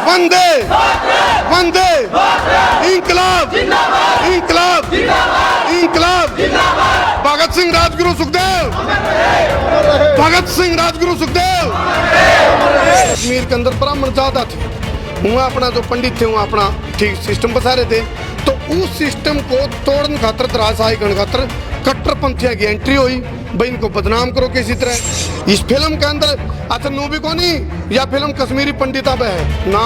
वंदे वंदे इंकलाब इंकलाब इंकलाब। भगत सिंह राजगुरु सुखदेव, भगत सिंह राजगुरु सुखदेव। कश्मीर के अंदर ब्राह्मण ज्यादा थे, वहाँ अपना जो पंडित थे वहाँ अपना ठीक सिस्टम बसा रहे थे। तो उस सिस्टम को तोड़ने खातर त्रासदायक करने खातर कट्टरपंथियों की एंट्री हुई, भाई इनको बदनाम करो किसी तरह। इस फिल्म के अंदर अच्छा नूबी को नहीं, या फिल्म कश्मीरी पंडिता पे है ना,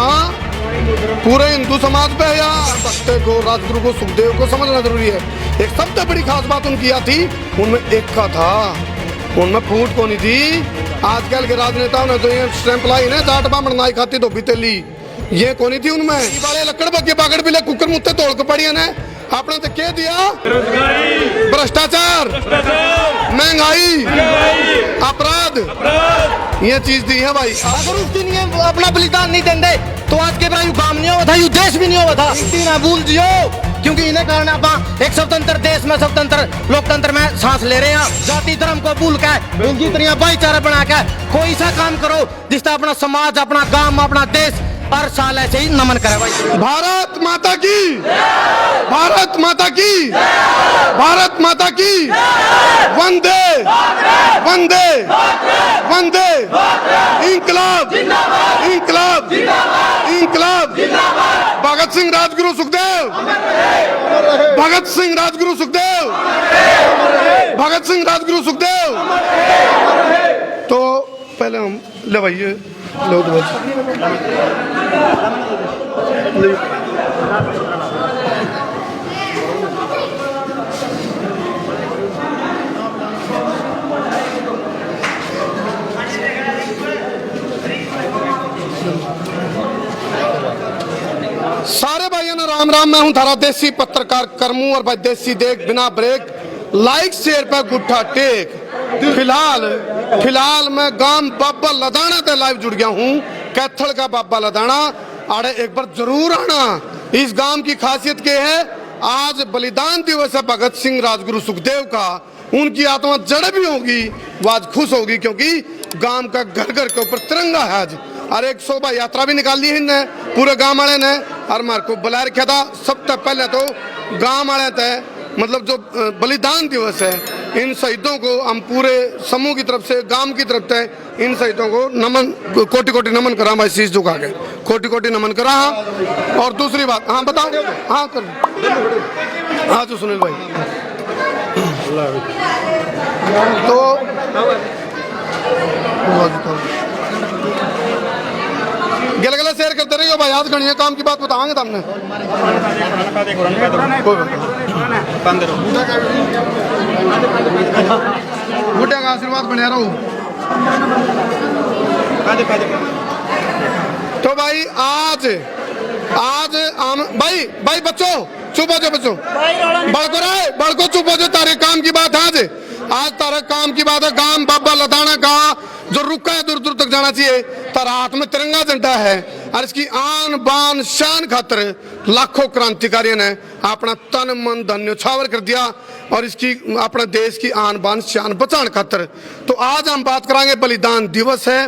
पूरे हिंदू समाज पे है। यार भक्त को राजगुरु को सुखदेव को समझना जरूरी है। एक सबसे बड़ी खास बात उनकी यह थी, उनमें एक का था, उनमें फूट को नहीं थी। आजकल के राजनेताओं ने तो ये स्टैंप लाई ना, जाट बामण नाई खाती धोबी तेली, ये कोनी थी उनमें। वाले लकड़ बग्गे बागड़ भी कुकर मुत्ते तोड़ के पड़ी ने आपने तो कह दिया, भ्रष्टाचार, महंगाई, अपराध, ये चीज दी है भाई। अगर उस दिन ये अपना बलिदान नहीं देंगे तो आज के बाद काम नहीं हुआ था, यू देश भी नहीं हुआ था। ना भूल जियो, क्योंकि इन्हें कारण आप एक स्वतंत्र देश में, स्वतंत्र लोकतंत्र में सांस ले रहे हैं। जाति धर्म को भूल के इनकी तरह भाईचारा बना के कोई सा काम करो जिससे अपना समाज, अपना गांव, अपना देश हर साल ऐसे ही नमन करे भाई। भारत माता की, भारत माता की, भारत माता की। वंदे वंदे वंदे इंकलाब इंकलाब इंकलाब। भगत सिंह राजगुरु सुखदेव, भगत सिंह राजगुरु सुखदेव, भगत सिंह राजगुरु सुखदेव। तो पहले हम ले भाई लो दो सारे भाइयों ने राम राम। मैं हूं थारा देसी पत्रकार करमू, और भाई देसी देख बिना ब्रेक, लाइक शेयर पे गुट्ठा टेक। फिलहाल मैं गांव बाबा लदाना ते लाइव जुड़ गया हूं, कैथल का बाबा लदाना। आड़े एक बार जरूर आना। इस गांव की खासियत क्या है, आज बलिदान दिवस है भगत सिंह राजगुरु सुखदेव का। उनकी आत्मा जड़ भी होगी, वो आज खुश होगी, क्योंकि गांव का घर घर के ऊपर तिरंगा है आज। और एक शोभा यात्रा भी निकाल ली है इनने, पूरे गांव वाले ने। और मार को बुला रखा था सबसे पहले तो गांव वाले थे, मतलब जो बलिदान दिवस है, इन शहीदों को हम पूरे समूह की तरफ से, गांव की तरफ से इन शहीदों को नमन, कोटि कोटि नमन करा भाई, शीश झुका के कोटि कोटि नमन करा। और दूसरी बात, हाँ बताओ, हाँ कर, हाँ तो सुनील भाई, तो गले गले शेयर करते रहिए भाई, आज गणिया काम की बात बताएंगे तुमने। गुड्डे का आशीर्वाद बने रहो। तो भाई आज भाई बच्चों चुप हो जाओ, बच्चों बड़को चुप हो जाओ। तारे काम की बात है आज तारा काम की बात है। गांव बाबा लदाना का जो रुका है दूर दूर तक जाना चाहिए। तारा हाथ में तिरंगा झंडा है, और इसकी आन बान शान खातर लाखों क्रांतिकारियों ने अपना तन मन धन न्यौछावर कर दिया, और इसकी अपने देश की आन बान शान बचाने खातर। तो आज हम बात करांगे, बलिदान दिवस है।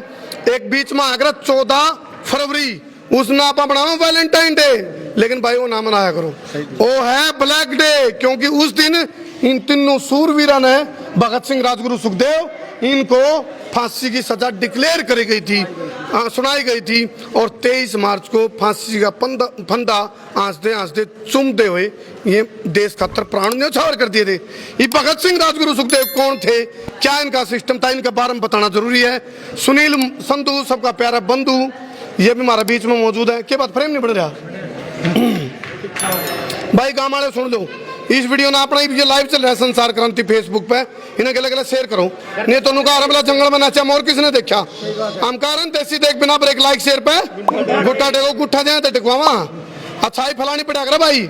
एक बीच में आगरा 14 फरवरी, उस ना आप बनाओ वैलेंटाइन डे, लेकिन भाई वो ना मनाया करो, वो है ब्लैक डे। क्योंकि उस दिन इन तीनों सूरवीरों ने, भगत सिंह राजगुरु सुखदेव, इनको फांसी की सजा डिक्लेयर करी गई थी, सुनाई गई थी। और 23 मार्च को फांसी का फंदा आंसते आंसते चूमते हुए ये देश खातर प्राण न्यौछावर कर दिए थे। ये भगत सिंह राजगुरु सुखदेव कौन थे, क्या इनका सिस्टम था, इनके बारे में बताना जरूरी है। सुनील संधू, सबका प्यारा बंधु, ये भी हमारे बीच में मौजूद है। क्या बात फ्रेम नहीं बढ़ रहा भाई, गाँव वाले सुन लो, इस वीडियो ने अपना ये लाइव चल रहा है संसार क्रांति फेसबुक पे, इन्हें गले गले शेयर करो। नहीं तो नुका अरबला जंगल में नाचा मोर किसने देखा। हम कारण देसी देख बिना ब्रेक लाइक शेयर पे गुट्ठा टेको, गुट्ठा जाए तो टिकवावा अच्छाई फलानी पड़ा कर भाई।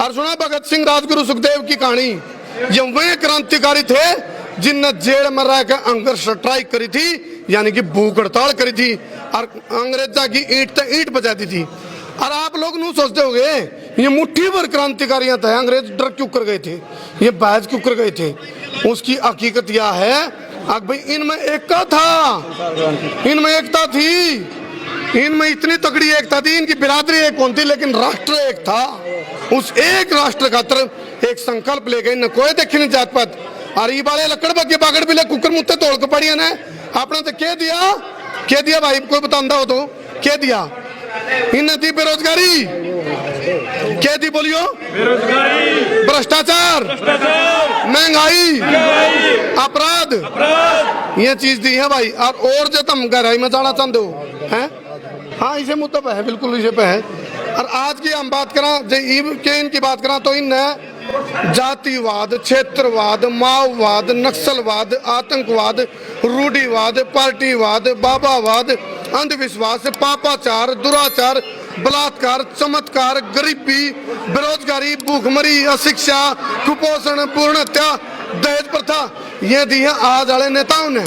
और सुना भगत सिंह राजगुरु सुखदेव की कहानी, ये वे क्रांतिकारी थे जिनने जेल में रहकर अंगर स्ट्राइक करी थी, यानी कि भूख हड़ताल करी थी, और अंग्रेजा की ईंट ईंट बजाती थी। और आप लोग नू सोचते होंगे ये मुट्ठी भर क्रांतिकारियां थे, अंग्रेज डर क्यों कर गए थे, ये बहस क्यों कर गए थे। उसकी हकीकत यह है, अब भाई इनमें एकता था, इनमें एकता थी, इनमें इतनी तगड़ी एकता थी, इनकी बिरादरी एक कौन थी, लेकिन राष्ट्र एक था। उस एक राष्ट्र खातर एक संकल्प ले गए न कोई देखी नहीं जात पात। और ये बाले लकड़ बगे बागड़ भी ले कुकर मुत्ते तोड़ के पड़ी ने आपने तो क्या दिया भाई, कोई बतांदा हो तो क्या दिया? इन दी बेरोजगारी, क्या दी बोलियो? बेरोजगारी, भ्रष्टाचार, महंगाई, अपराध, ये चीज दी है भाई। और जो तुम गहराई में जाना चाहते हो हैं, हाँ इसे मुद्दा पे है, बिल्कुल इसे पे है। और आज की हम बात करें के इनकी बात करें तो इन जातिवाद, क्षेत्रवाद, माओवाद, नक्सलवाद, आतंकवाद, रूढ़िवाद, पार्टीवाद, बाबावाद, अंधविश्वास, पापाचार, दुराचार, बलात्कार, चमत्कार, गरीबी, बेरोजगारी, भूखमरी, अशिक्षा, कुपोषण, भ्रूण हत्या, दहेज प्रथा, ये दी है आज वाले नेताओं ने।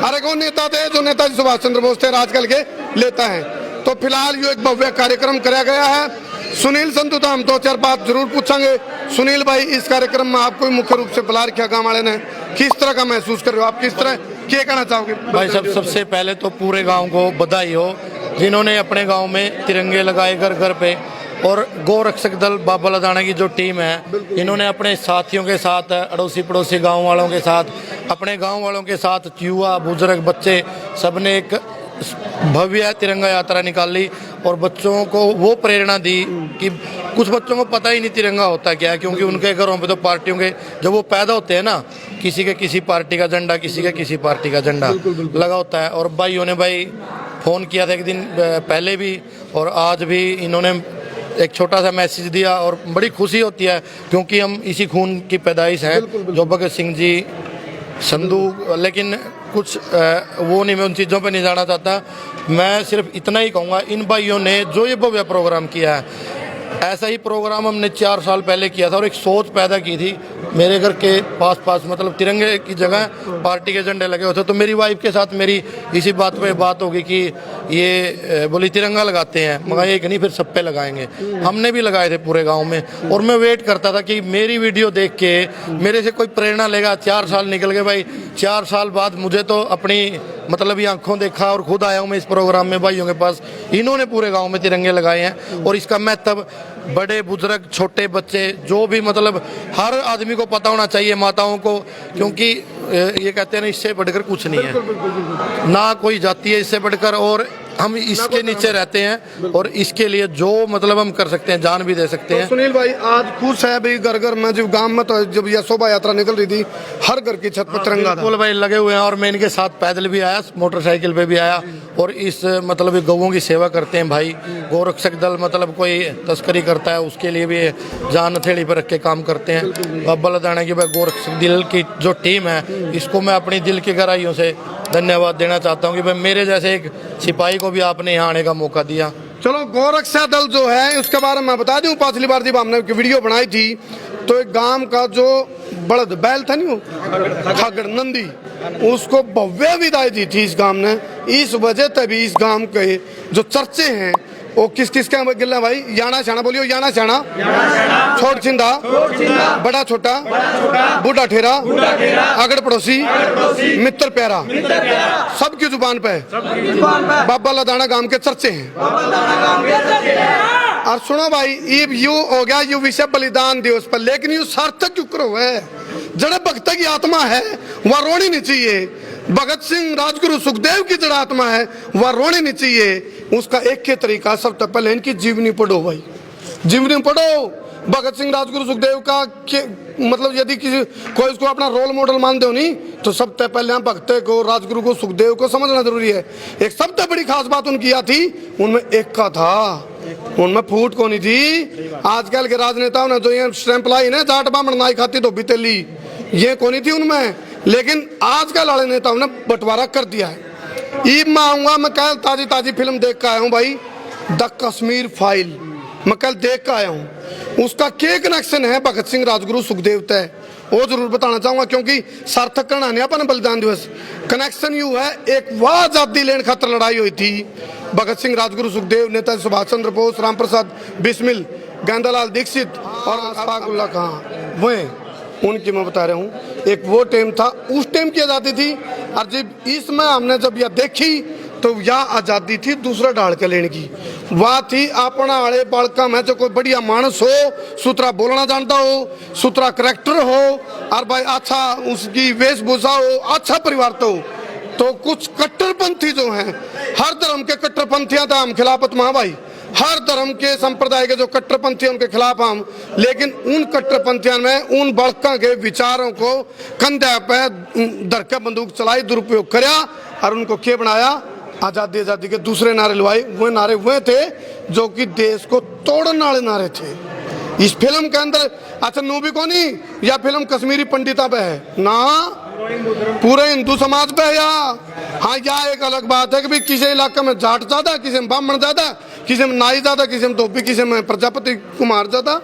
अरे कौन नेता थे जो नेताजी सुभाष चंद्र बोस थे आजकल के लेता है। तो फिलहाल ये एक भव्य कार्यक्रम कराया गया है। सुनील संधू तो हम 2-4 बात जरूर पूछेंगे। सुनील भाई, इस कार्यक्रम में आपको मुख्य रूप से बुला रखा गाँव वाले ने, किस तरह का महसूस कर रहे हो आप, किस तरह क्या कहना चाहोगे? भाई सबसे पहले तो पूरे गांव को बधाई हो जिन्होंने अपने गांव में तिरंगे लगाए घर घर पे। और गोरक्षक दल बाबा लदाना की जो टीम है, इन्होंने अपने साथियों के साथ, अड़ोसी पड़ोसी गांव वालों के साथ, अपने गांव वालों के साथ, युवा बुजुर्ग बच्चे सबने एक भव्य तिरंगा यात्रा निकाली और बच्चों को वो प्रेरणा दी कि कुछ बच्चों को पता ही नहीं तिरंगा होता क्या है, क्योंकि उनके घरों पे तो पार्टियों के जब वो पैदा होते हैं ना, किसी के किसी पार्टी का झंडा, किसी के किसी पार्टी का झंडा लगा होता है। और भाइयों ने भाई फ़ोन किया था एक दिन पहले भी और आज भी, इन्होंने एक छोटा सा मैसेज दिया और बड़ी खुशी होती है क्योंकि हम इसी खून की पैदाइश हैं जो भगत सिंह जी, संधू। लेकिन कुछ वो नहीं, मैं उन चीज़ों पे नहीं जाना चाहता। मैं सिर्फ इतना ही कहूँगा, इन भाइयों ने जो ये भव्य प्रोग्राम किया है, ऐसा ही प्रोग्राम हमने 4 साल पहले किया था और एक सोच पैदा की थी। मेरे घर के पास मतलब तिरंगे की जगह पार्टी के झंडे लगे होते, तो मेरी वाइफ के साथ मेरी इसी बात पे बात होगी कि ये बोली तिरंगा लगाते हैं, मगर एक नहीं फिर सब पे लगाएंगे। हमने भी लगाए थे पूरे गांव में और मैं वेट करता था कि मेरी वीडियो देख के मेरे से कोई प्रेरणा लेगा। 4 साल निकल गए भाई, 4 साल बाद मुझे तो अपनी मतलब ये आंखों देखा और खुद आया हूँ मैं इस प्रोग्राम में भाइयों के पास। इन्होंने पूरे गाँव में तिरंगे लगाए हैं और इसका महत्व बड़े बुजुर्ग, छोटे बच्चे, जो भी मतलब हर आदमी को पता होना चाहिए, माताओं को, क्योंकि ये कहते हैं ना, इससे बढ़कर कुछ नहीं है, ना कोई जाति है इससे बढ़कर, और हम इसके नीचे रहते हैं और इसके लिए जो मतलब हम कर सकते हैं, जान भी दे सकते हैं। तो सुनील भाई, आज खुश है भाई घर घर में, जब गांव में तो जब यह शोभा यात्रा निकल रही थी, हर घर की छत पर तिरंगा था। बिल्कुल भाई, लगे हुए हैं और मैं इनके साथ पैदल भी आया, मोटरसाइकिल पे भी आया और इस मतलब गौओं की सेवा करते हैं भाई। गोरक्षक दल मतलब कोई तस्करी करता है उसके लिए भी जान हथेली पर रख के काम करते हैं। बाबा लदाना की भाई गोरक्षक दल की जो टीम है, इसको मैं अपनी दिल की गहराइयों से धन्यवाद देना चाहता हूँ कि भाई मेरे जैसे एक सिपाही को भी आपने यहाँ आने का मौका दिया। चलो, गोरक्षा दल जो है उसके बारे में मैं बता दूं, पिछली बार जब हमने वीडियो बनाई थी तो एक गांव का जो बड़द बैल था नहीं, वो खगड़ नंदी, उसको भव्य विदाई दी थी इस गांव ने। इस वजह तभी इस गांव के जो चर्चे हैं वो किस किस का गिल्ला भाई, याना छाना बोलियो, याना छाना, छोट छिंदा, बड़ा छोटा, बूढ़ा ठेरा, आगड़ पड़ोसी, मित्र प्यारा, सबकी जुबान पे बाबा लदाना गांव के चर्चे हैं। और सुनो भाई, ये यू हो गया यू विषय बलिदान दिवस पर, लेकिन यू सार्थक क्यों करो है, जड़े भक्त की आत्मा है वह रोनी नहीं चाहिए। भगत सिंह, राजगुरु, सुखदेव की जड़ आत्मा है वह रोनी नहीं चाहिए। उसका एक के तरीका, सबसे पहले इनकी जीवनी पढ़ो भाई, जीवनी पढ़ो। भगत सिंह, राजगुरु, सुखदेव का मतलब यदि किसी कोई इसको अपना रोल मॉडल मानते हो नहीं, तो सबसे पहले हम भक्त को, राजगुरु को, सुखदेव को समझना जरूरी है। एक सबसे बड़ी खास बात उनकी यह थी, उनमें एक का था, उनमें फूट को नहीं थी। आजकल के राजनेताओं ने जो ये स्टैंप लाई ना, जाट बामण नाई खाती धोबी तेली, ये को नहीं थी उनमें, लेकिन आजकल वाले नेताओं ने बंटवारा कर दिया है। ईद में आऊंगा, मैं कल ताजी फिल्म देख कर आया हूँ भाई, द कश्मीर फाइल, मैं कल देख कर आया हूँ। उसका क्या कनेक्शन है भगत सिंह, राजगुरु, सुखदेव तय, वो जरूर बताना चाहूंगा, क्योंकि सार्थक करना नहीं अपन बलिदान दिवस। कनेक्शन यू है, एक वह आजादी लेने खातर लड़ाई हुई थी, भगत सिंह, राजगुरु, सुखदेव, नेताजी सुभाष चंद्र बोस, राम प्रसाद बिस्मिल, गेंदालाल दीक्षित और अशफाकुल्लाह खां, वह उनकी मैं बता रहा हूँ। एक वो टाइम था, उस टाइम की आजादी थी। और जब इसमें हमने जब यह देखी तो या आजादी थी दूसरा ढाल के लेने की, वह थी अपना वाले बालका में जो कोई बढ़िया मानस हो, सुथरा बोलना जानता हो, सुथरा करेक्टर हो, और भाई अच्छा उसकी वेशभूषा हो, अच्छा परिवार तो कुछ कट्टरपंथी जो हैं, हर धर्म के कट्टरपंथियां था हम खिलाफत में भाई, हर धर्म के संप्रदाय के जो कट्टरपंथी हैं उनके खिलाफ हम, लेकिन उन कट्टरपंथियों में उन बड़का के विचारों को कंधे पे धर के बंदूक चलाई, दुरुपयोग करया और उनको क्या बनाया, आज़ादी आज़ादी के दूसरे नारे लुआए। वो नारे हुए थे जो कि देश को तोड़ने वाले नारे थे। इस फिल्म के अंदर अच्छा नूबी को नहीं, या फिल्म कश्मीरी पंडिता पे है ना, पूरे हिंदू समाज पे है या हाँ, या एक अलग बात है कि भाई किसी इलाके में जाट ज्यादा, किसी में ब्राह्मण ज्यादा, किसी में नाई ज्यादा, किसी में धोबी, किसी में प्रजापति कुमार ज्यादा।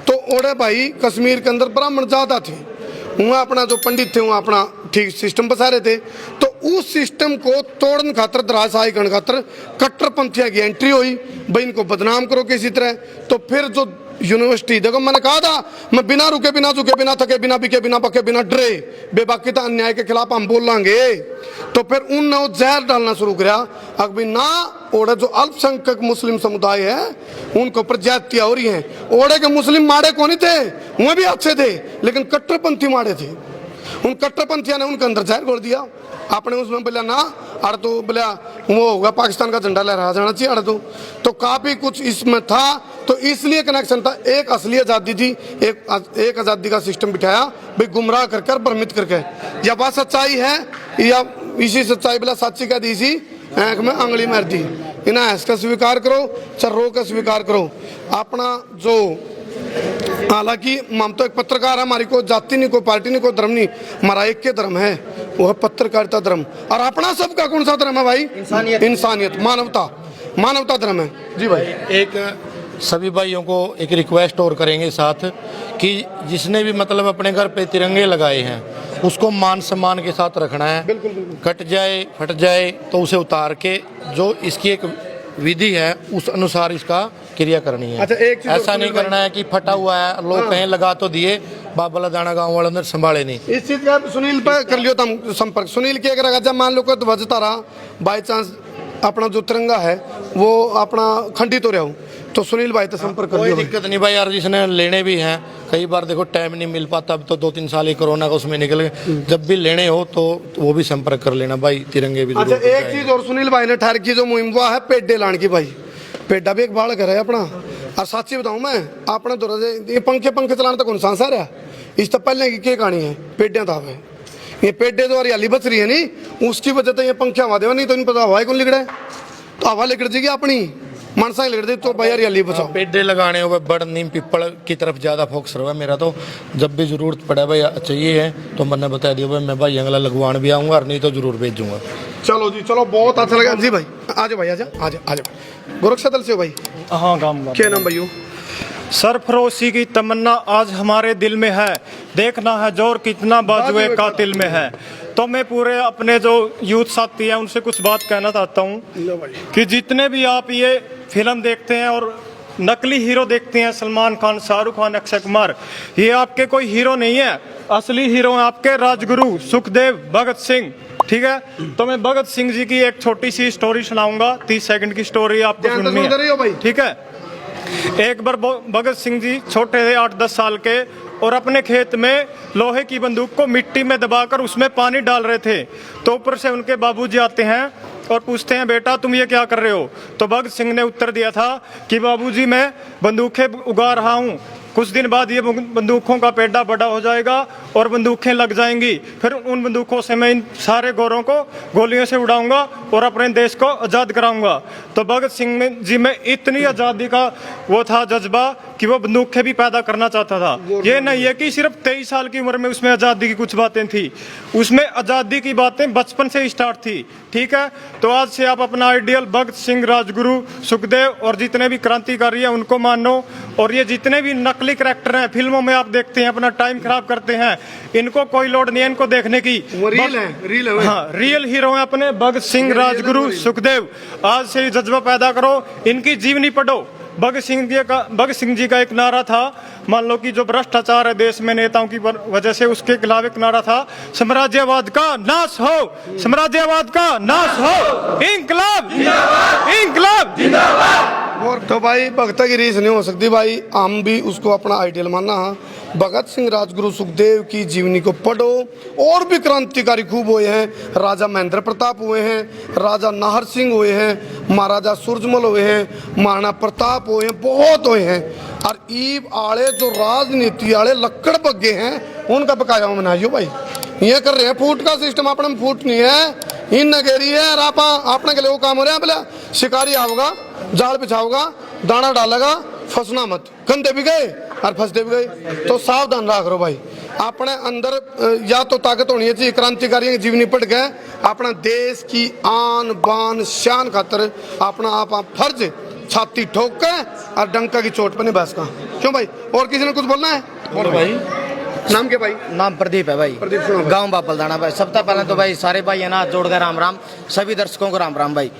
तो ओड़े भाई कश्मीर के अंदर ब्राह्मण ज्यादा थे, वहाँ अपना जो पंडित थे वहाँ अपना ठीक सिस्टम बसा रहे थे। तो उस सिस्टम को तोड़ने खातर, दरासाई करने खातर कट्टरपंथियों की एंट्री हुई, भाई इनको बदनाम करो किसी तरह। तो फिर जो यूनिवर्सिटी, देखो मैंने कहा था मैं बिना रुके, बिना झुके, बिना थके, बिना बिके, बिना पके, बिना डरे, बेबाकीता अन्याय के खिलाफ हम बोलेंगे। तो फिर उन जहर डालना शुरू किया। अब भी ना ओड़े जो अल्पसंख्यक मुस्लिम समुदाय है उनको पर ज्यादतियां हो रही हैं। ओड़े के मुस्लिम माड़े कौन ही थे, वो भी अच्छे थे, लेकिन कट्टरपंथी माड़े थे। उन कट्टरपंथियों ने उनके अंदर जहर घोल दिया। आपने उसमें बोला ना अड़ तो बोला वो होगा पाकिस्तान का झंडा लहरा जाना चाहिए अड़ तो काफी कुछ इसमें था। तो इसलिए कनेक्शन था, एक असली आज़ादी थी, एक आज़ादी का सिस्टम बिठाया भाई गुमराह करके, भ्रमित करके। या बात सच्चाई है या इसी सच्चाई बोला सच्ची का दी इसी आँख में आंगली मार दी। इन्हें हंस का स्वीकार करो चाहे रो का स्वीकार करो। अपना जो हालांकि हम तो एक पत्रकार है, हमारी कोई जाति नहीं, कोई पार्टी नहीं, कोई धर्म नहीं, हमारा एक के धर्म है, वो है पत्रकारिता धर्म। और अपना सबका कौन सा धर्म है भाई? इंसानियत, मानवता धर्म है जी भाई। एक सभी भाइयों को एक रिक्वेस्ट और करेंगे साथ कि जिसने भी मतलब अपने घर पे तिरंगे लगाए हैं उसको मान सम्मान के साथ रखना है। बिल्कुल बिल्कुल। कट जाए फट जाए तो उसे उतार के जो इसकी एक विधि है उस अनुसार इसका क्रिया करनी है। अच्छा, एक चीज़ ऐसा नहीं करना है कि फटा हुआ है लोग कहीं लगा तो दिए, बाबला दाना गांव वाले अंदर संभाले नहीं। इस चीज का सुनील पे कर लियो तुम संपर्क। सुनील के अगर जब मान लो कोई ध्वज तारा बाई चांस अपना जो तिरंगा है वो अपना खंडित हो रहा हूँ तो सुनील भाई तो संपर्क कर कोई लियो। दिक्कत नहीं भाई यार, जिसने लेने भी हैं कई बार देखो टाइम नहीं मिल पाता, अब तो 2-3 साल ही कोरोना का उसमें निकल गए। जब भी लेने हो तो वो भी संपर्क कर लेना भाई, तिरंगे भी। अच्छा एक चीज और सुनील भाई ने ठहर की जो मुहिम हुआ है पेड्डे लाने की भाई, पेड्डा भी एक बाढ़ घर है अपना। और साची बताऊं मैं अपने तो ये पंखे चलाने तक कौन सांसा रहा, इस तो पहले की क्या कहानी है, पेड्डे था ये पेड्डे जो हरियाली बच रही है नहीं उसकी वजह से ये पंखे हवा देवा, नहीं तो नहीं पता हवा कौन लिगड़ा है, तो हवा लिगड़ जाएगी अपनी मनसा ही लिगड़ दी। तो भाई हरियाली बचाओ। पेड्डे लगाने हुए बड़ नीम पिपड़ की तरफ ज़्यादा फोकस रहा है मेरा। तो जब भी ज़रूरत पड़े भाई चाहिए है तो मैंने बता दिया भाई, मैं भाई अगला लगवान भी आऊँगा और नहीं तो ज़रूर भेजूँगा। चलो जी चलो, बहुत अच्छा लगा जी भाई। आ जाओ भाई, आ जाओ। गोरखा दल से हो भाई? हाँ गाँव क्या नाम भाई? सरफरोशी की तमन्ना आज हमारे दिल में है, देखना है जोर कितना बाजुए कातिल में है। तो मैं पूरे अपने जो यूथ साथी हैं उनसे कुछ बात कहना चाहता हूँ कि जितने भी आप ये फिल्म देखते हैं और नकली हीरो देखते हैं, सलमान खान, शाहरुख खान, अक्षय कुमार, ये आपके कोई हीरो नहीं है। असली हीरो हैं आपके राजगुरु सुखदेव, भगत सिंह। ठीक है, तो मैं भगत सिंह जी की एक छोटी सी स्टोरी सुनाऊंगा, 30 सेकंड की स्टोरी आपको सुननी है। ठीक है, एक बार भगत सिंह जी छोटे थे 8-10 साल के और अपने खेत में लोहे की बंदूक को मिट्टी में दबाकर उसमें पानी डाल रहे थे। तो ऊपर से उनके बाबूजी आते हैं और पूछते हैं बेटा तुम ये क्या कर रहे हो? तो भगत सिंह ने उत्तर दिया था कि बाबूजी मैं बंदूकें उगा रहा हूँ, कुछ दिन बाद ये बंदूकों का पेड्डा बड़ा हो जाएगा और बंदूकें लग जाएंगी, फिर उन बंदूकों से मैं इन सारे गोरों को गोलियों से उड़ाऊंगा और अपने देश को आज़ाद कराऊंगा। तो भगत सिंह जी में इतनी आज़ादी का वो था जज्बा कि वो बंदूकें भी पैदा करना चाहता था। ये नहीं है कि सिर्फ 23 साल की उम्र में उसमें आज़ादी की कुछ बातें थी, उसमें आज़ादी की बातें बचपन से स्टार्ट थी। ठीक है, तो आज से आप अपना आइडियल भगत सिंह, राजगुरु, सुखदेव और जितने भी क्रांतिकारी हैं उनको मानो। और ये जितने भी नकली कैरेक्टर हैं फिल्मों में आप देखते हैं अपना टाइम खराब करते हैं, इनको कोई लोड नहीं है इनको देखने की। रील है। हाँ, रियल हीरो हैं अपने भगत सिंह, राजगुरु, सुखदेव। आज से जज्बा पैदा करो, इनकी जीवनी पढ़ो, भगत सिंह जी का एक नारा था, मान लो कि जो भ्रष्टाचार है देश में नेताओं की वजह से, उसके खिलाफ एक नारा था, साम्राज्यवाद का नाश हो, साम्राज्यवाद का नाश हो, इंकलाब इंकलाब जिंदाबाद। और तो भाई भगत की रीस नहीं हो सकती भाई, हम भी उसको अपना आइडियल मानना है। भगत सिंह, राजगुरु सुखदेव की जीवनी को पढ़ो। और भी क्रांतिकारी खूब हुए हैं, राजा महेंद्र प्रताप हुए हैं, राजा नाहर सिंह हुए हैं, महाराजा सूरजमल हुए हैं, महाराणा प्रताप हुए हैं, बहुत हुए हैं। और ईब आले जो राजनीति आले लक्कड़ बग्गे हैं, उनका बकाया मनाइयो भाई। ये कर रहे हैं फूट का सिस्टम, अपने में फूट नहीं है, इन नगेरी है। और आप अपने के लिए वो काम हो रहे हैं, बोला शिकारी आओगा, जाल बिछाओगा, दाना डालेगा, फंसना मत, कंधे भी गए और फंसते भी गए। तो सावधान रहा करो भाई, अपने अंदर या तो ताकत होनी चाहिए, क्रांतिकारियों की जीवनी पढ़ गए, अपना देश की आन बान शान खातर अपना आप फर्ज छाती ठोक के और डंका की चोट पर नहीं बस का। क्यों भाई, और किसी ने कुछ बोलना है? बोलो भाई। नाम क्या भाई? नाम प्रदीप है भाई, प्रदीप सुनो। गांव बापलदाना भाई। सबसे पहले तो भाई सारे भाई है ना जोड़ गए राम राम, सभी दर्शकों को राम राम भाई।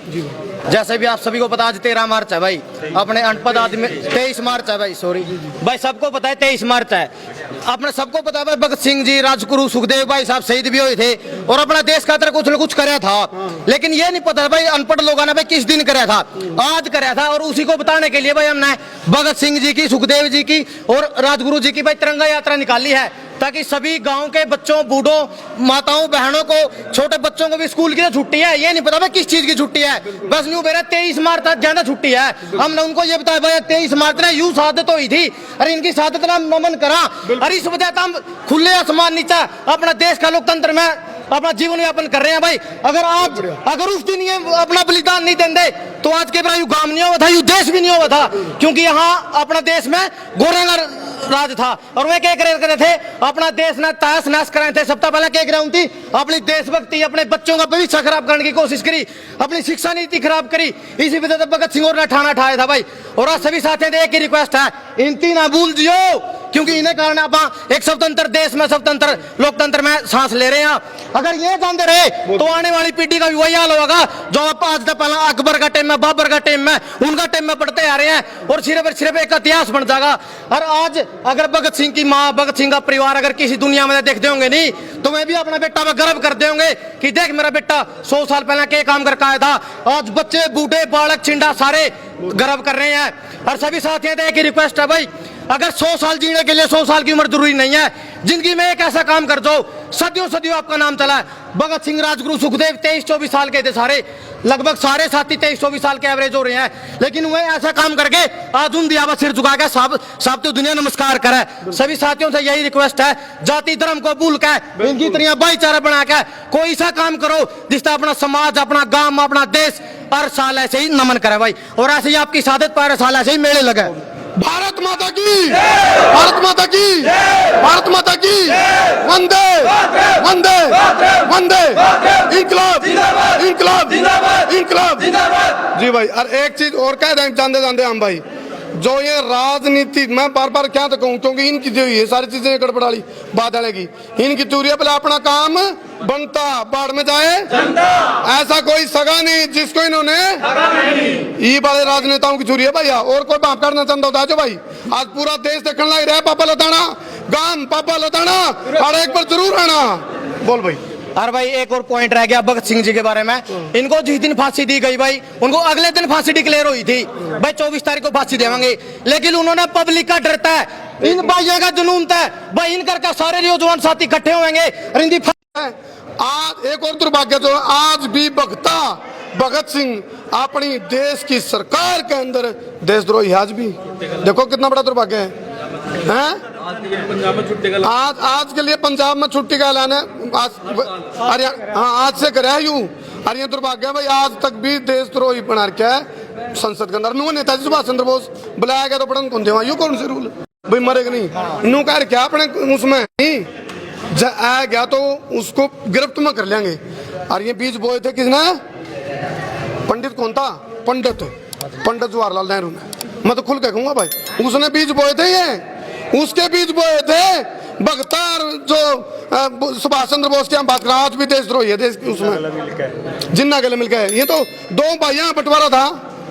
जैसे भी आप सभी को पता, आज 13 मार्च है भाई, अपने अनपढ़ आदमी 23 मार्च है भाई, सॉरी भाई, सबको पता है 23 मार्च है। अपने सबको पता है भाई, भगत सिंह जी, राजगुरु सुखदेव भाई साहब शहीद भी हुए थे और अपना देश खातिर कुछ न कुछ कराया था। लेकिन ये नहीं पता भाई अनपढ़ लोगों ने भाई किस दिन कराया था, आज कराया था। और उसी को बताने के लिए भाई हमने भगत सिंह जी की, सुखदेव जी की और राजगुरु जी की भाई तिरंगा यात्रा निकाली है, ताकि सभी गांव के बच्चों, बूढ़ों, माताओं, बहनों को, छोटे बच्चों को भी स्कूल की छुट्टी है, ये नहीं पता भाई किस चीज की छुट्टी है। बस न्यू बेरा 23 मार्च तक ज्यादा छुट्टी है। हमने उनको ये बताया भाई 23 मार्च ने यूं शहादत हुई थी, अरे इनकी शहादत का नमन करा। अरे इस वजह से हम खुले आसमान नीचा अपना देश का लोकतंत्र में अपना जीवन यापन कर रहे हैं भाई। अगर उस दिन ये अपना बलिदान नहीं देंगे तो आज के बाद गांव नहीं हुआ था, यू देश भी नहीं हुआ था, क्योंकि यहाँ अपना देश में गोरेगा राज था। और वे क्या करे थे, अपना देश ना तहस नहस कराए थे। सबसे पहले क्या कराई थी, अपनी देशभक्ति, अपने बच्चों का भविष्य खराब करने की कोशिश करी, अपनी शिक्षा नीति खराब करी। इसी वजह से भगत सिंह और ने ठाना ठाया था भाई। और आज सभी साथियों से एक ही रिक्वेस्ट है, इनती ना भूल जियो, क्योंकि इन्हें कारण आप एक स्वतंत्र देश में, स्वतंत्र लोकतंत्र में सांस ले रहे हैं। अगर ये जानते रहे तो आने वाली पीढ़ी का भी वही हाल होगा जो आप आज तक पहला अकबर का टाइम में, बाबर का टाइम में, उनका टाइम में पढ़ते आ रहे हैं, और सिर्फ एक इतिहास बन जाएगा। और आज अगर भगत सिंह की माँ, भगत सिंह का परिवार अगर किसी दुनिया में देखते होंगे नहीं, तो मैं भी अपना बेटा पर गर्व करते होंगे कि देख मेरा बेटा 100 साल पहले क्या काम करके आया था। आज बच्चे, बूढ़े, बालक, छिंडा सारे गर्व कर रहे हैं। और सभी साथियों से एक ही रिक्वेस्ट है भाई, अगर 100 साल जीने के लिए 100 साल की उम्र जरूरी नहीं है, जिंदगी में एक ऐसा काम कर दो, सदियों सदियों आपका नाम चला है। भगत सिंह, राजगुरु सुखदेव 23-24 साल के थे सारे, लगभग सारे साथी 23-24 साल के एवरेज हो रहे हैं। लेकिन वह ऐसा काम करके आज उन दिया सिर झुका के सब तो दुनिया नमस्कार करे। सभी साथियों से यही रिक्वेस्ट है, जाति धर्म को भूल के इनकी तरह भाईचारा बना के कोई ऐसा काम करो जिससे अपना समाज, अपना गांव, अपना देश हर साल ऐसे ही नमन करे भाई। और ऐसे ही आपकी शहादत पर हर साल ऐसे ही मेले लगे। भारत माता की, भारत माता की, भारत माता की, वंदे वंदे वंदे, इनकलाब इनकलाब इनकलाब। जी भाई, और एक चीज और कह दें जानते जानते हम भाई, जो ये राजनीति, मैं बार बार क्या तो कहूँ, क्योंकि इनकी जो ये सारी चीजें गड़बड़ाली बात आएगी, इनकी चूरिया पहले अपना काम बनता, बाढ़ में जाए ऐसा कोई सगा नहीं जिसको इन्होंने ये बड़े राजनेताओं की चूरी है भैया। और कोई बाप करना चाहता होता है जो भाई, आज पूरा देश देखने लग रहा है पापा लताना, गांव पापा लताना, और एक बार जरूर आना। बोल भाई। और भाई एक और पॉइंट रह गया भगत सिंह जी के बारे में। इनको जिस दिन फांसी दी गई भाई, उनको अगले दिन फांसी डिक्लेयर हुई थी भाई, 24 तारीख को फांसी देवांगे। लेकिन उन्होंने पब्लिक का डरता है, इन भाइयों का जुनून था भाई, इनकर का सारे नौजवान साथी इकट्ठे होंगे। आज एक और दुर्भाग्य जो आज भी भगत सिंह अपनी देश की सरकार के अंदर देशद्रोही, आज भी देखो कितना बड़ा दुर्भाग्य है। आज के लिए पंजाब में छुट्टी का ऐलान है, आज से करे यूं। और ये दुर्भाग्य है भाई, आज तक भी देशद्रोही बना रखा है संसद के अंदर। नेताजी सुभाष चंद्र बोस बुलाया गया तो पढ़न कौन देवा, यू कौन से रूल भाई, मरेगा नहीं नू कह क्या अपने उसमें नहीं आ गया तो उसको गिरफ्त में कर लेंगे। और ये बीज बोए थे किसने, पंडित कौन था, पंडित जवाहरलाल नेहरू ने। मैं तो खुल के कहूंगा भाई, उसने बीज बोए थे, ये उसके बीज बोए थे। भगतार जो सुभाष चंद्र बोस की हम बात कर, आज भी देशद्रोही है देश उसमें, जिन्ना गले मिलकर। ये तो दो भाइयों बंटवारा था,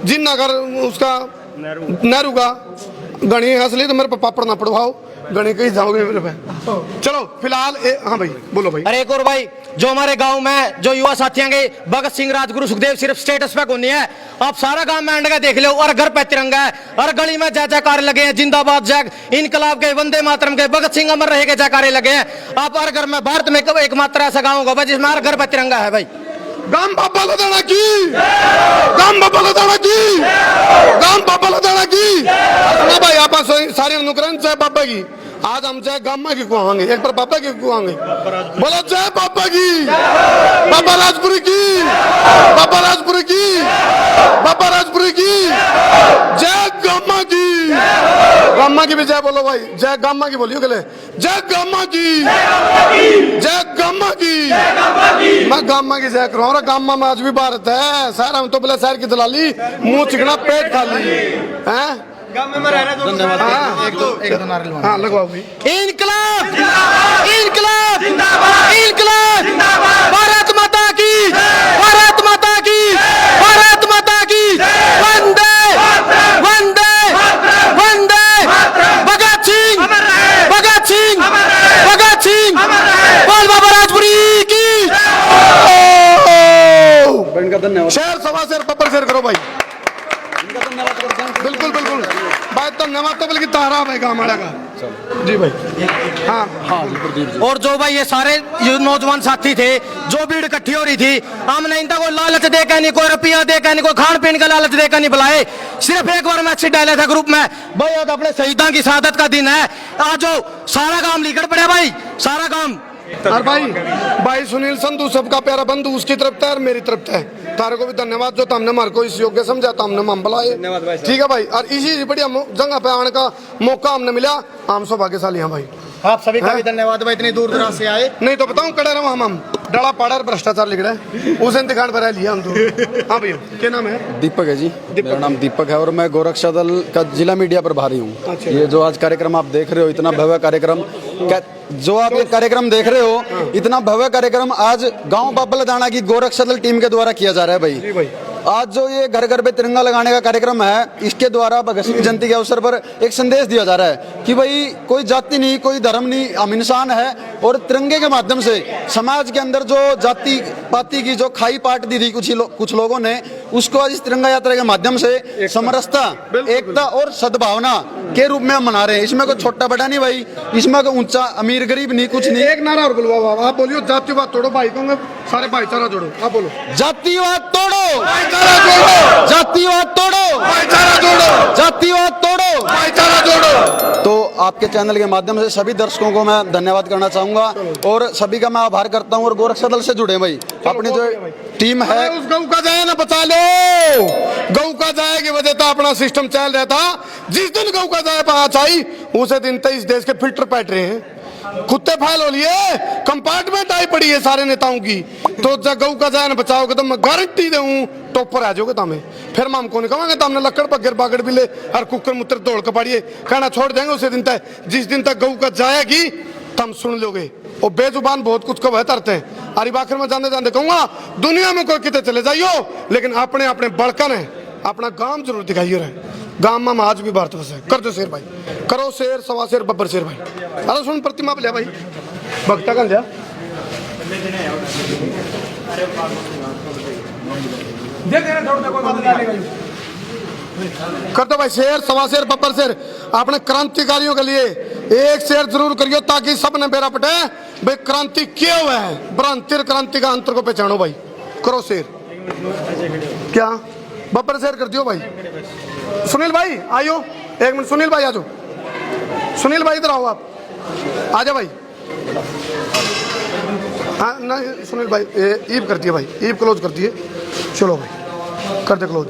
जिन्ना कर उसका नेहरू का गणी असली तो मेरे पे पापड़ ना पड़वाओ, गणी कहीं जाओगे मेरे पे। चलो फिलहाल हाँ भाई बोलो भाई। अरे एक और भाई, जो हमारे गांव में जो युवा साथियों के भगत सिंह, राजगुरु, सुखदेव सिर्फ स्टेटस पे कोनी है, आप सारा गांव में अंडगा देख लो, और घर पे तिरंगा है, और गली में जय जयकार लगे हैं, जिंदाबाद जय इनकलाब के, वंदे मातरम के, भगत सिंह अमर रहे के जयकारे लगे हैं। आप हर घर में, भारत में एकमात्र ऐसा गाँव होगा भाई जिसमें हर घर पे तिरंगा है भाई। गाम बाबा लदाना की, गाम बाबा लदाना की, गाम बाबा लदाना की। ना भाई आप सारे अनुकरण जय बाबा की। आज हम जय गामा की कुआंगे, एक बार बाबा की कुआंगे। बोलो जय बाबा की, बाबा राजपुरी की, बाबा राजपुरी की, बाबा राजपुरी की, जय गामा की। गामा की भी जय बोलो भाई, जय गामा की बोलियो गले, जय गामा की, जय गामा की। मैं गामा की जय करूँ, और गामा में आज भी भारत है। शहर हम तो बोले शहर की दलाली, मुंह चिकना पेट खाली है। धन्यवाद। हाँ लगवाओ भाई। इनकलाब, इनकलाब, इनकलाब, भारत माता की, भारत माता की, भारत माता की, वंदे वंदे वंदे। भगत सिंह, भगत सिंह, भगत सिंह, बोल बाबा राजपुरी की। शेर सवा शेर पप्पर शेर करो भाई। बिल्कुल बिल्कुल भाई, धन्यवाद तो बल्कि तारा भाई काम का जी भाई। हाँ और जो भाई ये सारे नौजवान साथी थे, जो भीड़ इकट्ठी हो रही थी, हमने इनका कोई लालच देकर नहीं, कोई रुपया देकर नहीं, कोई खान पीन का लालच देकर नहीं बुलाए। सिर्फ एक बार मैसेज डाला था ग्रुप में, भाई आज अपने शहीदों की शहादत का दिन है, आज जो सारा काम लिखड़ पड़ा भाई, सारा काम। और भाई सुनील संधू सबका प्यारा बंधु, उसकी तरफ तैर मेरी तरफ है। तारे को भी धन्यवाद जो तुमने हमारे को इस योग्य समझा, तुमने हम बुलाए। ठीक है भाई, और इसी बढ़िया जगह पे आने का मौका हमने मिला, हम सौभाग्यशाली हैं भाई। आप सभी का भी धन्यवाद भाई, इतनी दूर दराज से आए। नहीं तो बताऊं कड़े रहो हम डड़ा पाड़ा भ्रष्टाचार लिख रहे हैं, उस इंतकान पर लिया हम तो। हाँ भैया क्या नाम है? दीपक है जी, मेरा नाम दीपक है और मैं गोरक्षा दल का जिला मीडिया प्रभारी हूँ। अच्छा। ये जो आज कार्यक्रम आप देख रहे हो, इतना भव्य कार्यक्रम, जो आप ये कार्यक्रम देख रहे हो, इतना भव्य कार्यक्रम आज गांव बाबा लदाना की गोरक्षा दल टीम के द्वारा किया जा रहा है भाई। आज जो ये घर घर पे तिरंगा लगाने का कार्यक्रम है, इसके द्वारा भगत सिंह जयंती के अवसर पर एक संदेश दिया जा रहा है कि भाई कोई जाति नहीं, कोई धर्म नहीं, हम इंसान है। और तिरंगे के माध्यम से समाज के अंदर जो जाति पाति की जो खाई पाट दी थी कुछ लोगों ने, उसको आज इस तिरंगा यात्रा के माध्यम से समरसता, एकता और सद्भावना के रूप में हम मना रहे हैं। इसमें कोई छोटा बड़ा नहीं भाई, इसमें कोई ऊंचा अमीर गरीब नहीं, कुछ नहीं। एक नारा और बोलो बाबा, आप बोलियो जातिवाद तोड़ो भाई, कहूँगा सारे भाईचारा जोड़ो। आप बोलो जातिवाद तोड़ो, भाईचारा जोड़ो, जातिवाद तोड़ो, भाईचारा जोड़ो, जातिवाद तोड़ो, भाईचारा जोड़ो। तो आपके चैनल के माध्यम से सभी दर्शकों को मैं धन्यवाद करना चाहूंगा और सभी का मैं आभार करता हूं। और गोरक्षा दल से जुड़े भाई, अपनी जो टीम है, उस गऊ का जाए ना बचा लो, गऊ का जाए की वजह था अपना सिस्टम चल रहा था। जिस दिन गऊ का जाए पाँच आई, उसे दिन तक इस देश के फिल्टर बैठ रहे हैं, कुत्ते फाइल हो लिए, कंपार्टमेंट आई पड़ी है सारे नेताओं की। तो जब गऊ का जाए ना बचाओगे तो मैं गारंटी दूं टॉप पर आ जाओगे तमें। फिर मैं हमको नहीं कहूँगा तुमने लकड़ पर गिर बागड़ भी ले और कुकर मुत्र दौड़ के पड़िए, कहना छोड़ देंगे उसे दिन तक। जिस दिन तक गऊ का जाएगी तुम सुन लोगे। और बेजुबान बहुत कुछ को बेहतर थे। अरे आखिर में जाने जाने कहूँगा, दुनिया में कोई कितने चले जाइयो, लेकिन अपने अपने बड़कन है, अपना गांव जरूर दिखाइए रहे। गांव में आज भी भारत बस है। कर दो शेर भाई, करो शेर सवा शेर बब्बर शेर भाई। अरे सुन प्रतिमा ले भाई, भक्ता कन जा कर दो भाई, शेर सवा शेर बब्बर शेर। आपने क्रांतिकारियों के लिए एक शेर जरूर करियो ताकि सब ने बेरा पटे भाई क्रांति क्या हुआ है, भ्रांतिर क्रांति का अंतर को पहचानो भाई। करो शेर, क्या बब्बर शेर कर दियो भाई। सुनील भाई आयो, एक मिनट सुनील भाई आ जाओ। सुनील भाई इधर आओ, आप आ जाओ भाई। हाँ नहीं सुनील भाई, ईब कर दिए भाई, ईब क्लोज कर दिए। चलो भाई कर दे क्लोज।